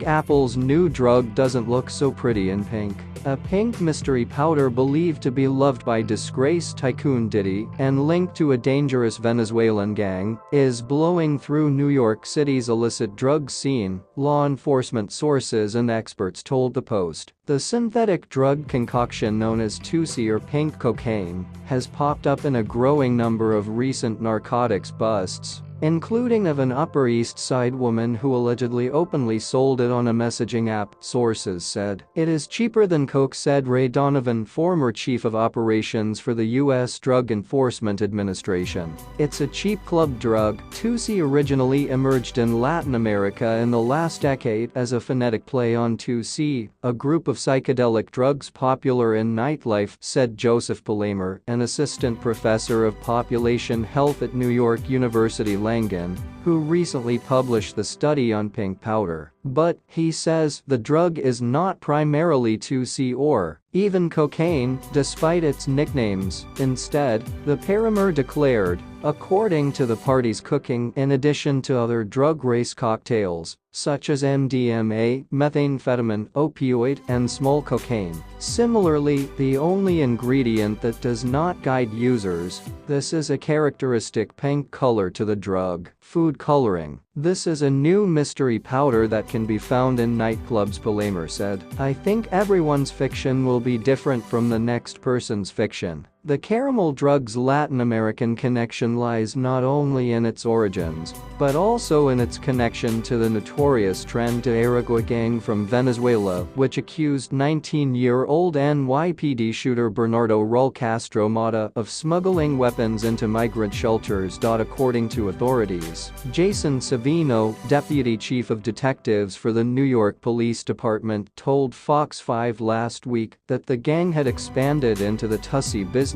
Big Apple's new drug doesn't look so pretty in pink. A pink mystery powder believed to be loved by disgraced tycoon Diddy and linked to a dangerous Venezuelan gang is blowing through New York City's illicit drug scene, law enforcement sources and experts told the Post. The synthetic drug concoction known as 2C or pink cocaine has popped up in a growing number of recent narcotics busts, including of an Upper East Side woman who allegedly openly sold it on a messaging app, sources said. It is cheaper than coke, said Ray Donovan, former chief of operations for the U.S. Drug Enforcement Administration. It's a cheap club drug. 2C originally emerged in Latin America in the last decade as a phonetic play on 2C, a group of psychedelic drugs popular in nightlife, said Joseph Palamer, an assistant professor of population health at New York University Langone, who recently published the study on pink powder. But, he says, the drug is not primarily 2C or even cocaine, despite its nicknames. Instead, the Palamer declared, according to the party's cooking, in addition to other drug race cocktails, such as MDMA, methamphetamine, opioid, and small cocaine. Similarly, the only ingredient that does not guide users, this is a characteristic pink color to the drug, food coloring. This is a new mystery powder that can be found in nightclubs, Palamer said. I think everyone's fiction will be different from the next person's fiction. The caramel drug's Latin American connection lies not only in its origins, but also in its connection to the notorious Tren de Aragua gang from Venezuela, which accused 19-year-old NYPD shooter Bernardo Raul Castro Mata of smuggling weapons into migrant shelters. According to authorities, Jason Savino, deputy chief of detectives for the New York Police Department, told Fox 5 last week that the gang had expanded into the Tussie business.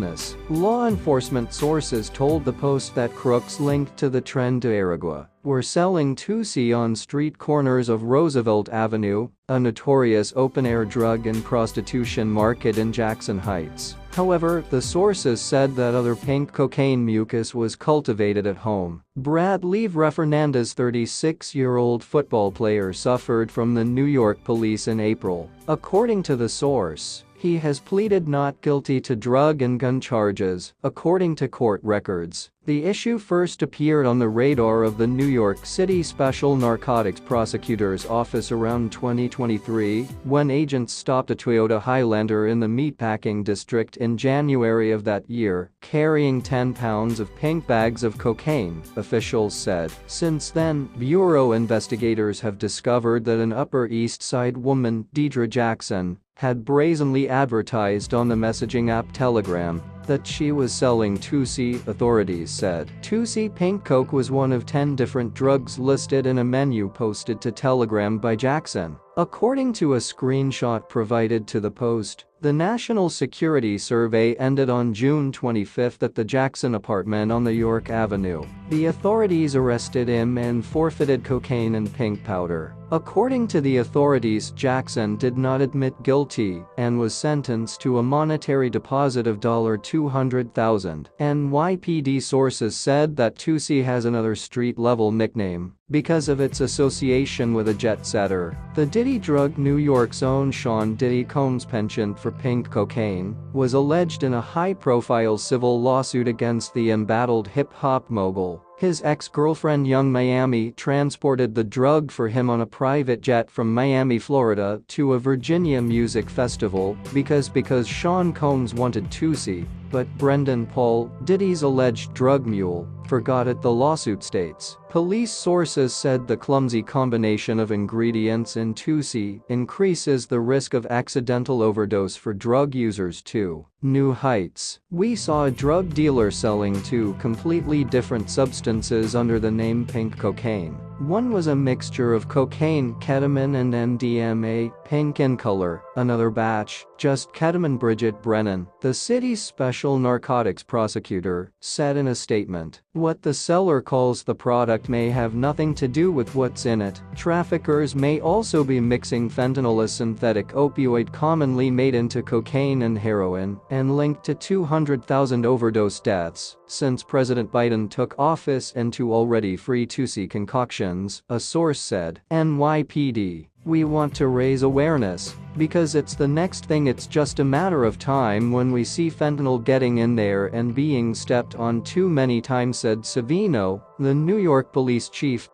Law enforcement sources told the Post that crooks linked to the Tren de Aragua were selling 2C on street corners of Roosevelt Avenue, a notorious open-air drug and prostitution market in Jackson Heights. However, the sources said that other pink cocaine mucus was cultivated at home. Brad Lever Fernandez, 36-year-old football player, suffered from the New York police in April. According to the source, he has pleaded not guilty to drug and gun charges, according to court records. The issue first appeared on the radar of the New York City Special Narcotics Prosecutor's Office around 2023, when agents stopped a Toyota Highlander in the meatpacking district in January of that year, carrying 10 pounds of pink bags of cocaine, officials said. Since then, bureau investigators have discovered that an Upper East Side woman, Deidre Jackson, had brazenly advertised on the messaging app Telegram that she was selling 2C, authorities said. 2C pink coke was one of 10 different drugs listed in a menu posted to Telegram by Jackson. According to a screenshot provided to the Post, the National Security Survey ended on June 25 at the Jackson apartment on the York Avenue. The authorities arrested him and forfeited cocaine and pink powder. According to the authorities, Jackson did not admit guilty and was sentenced to a monetary deposit of $200,000. NYPD sources said that 2C has another street-level nickname because of its association with a jet-setter. The Diddy drug, New York's own Sean Diddy Combs' penchant for pink cocaine, was alleged in a high-profile civil lawsuit against the embattled hip-hop mogul. His ex-girlfriend Young Miami transported the drug for him on a private jet from Miami, Florida to a Virginia music festival because Sean Combs wanted 2C, but Brendan Paul, Diddy's alleged drug mule, forgot it, the lawsuit states. Police sources said the clumsy combination of ingredients in 2C increases the risk of accidental overdose for drug users too. New heights. We saw a drug dealer selling two completely different substances under the name pink cocaine. One was a mixture of cocaine, ketamine and MDMA, pink in color. Another batch, just ketamine. Bridget Brennan, the city's special narcotics prosecutor, said in a statement, "What the seller calls the product may have nothing to do with what's in it. Traffickers may also be mixing fentanyl, a synthetic opioid commonly made into cocaine and heroin, and linked to 200,000 overdose deaths." since President Biden took office into already free Tusi concoctions, a source said. NYPD. We want to raise awareness because it's the next thing. It's just a matter of time when we see fentanyl getting in there and being stepped on too many times, said Savino, the New York police chief.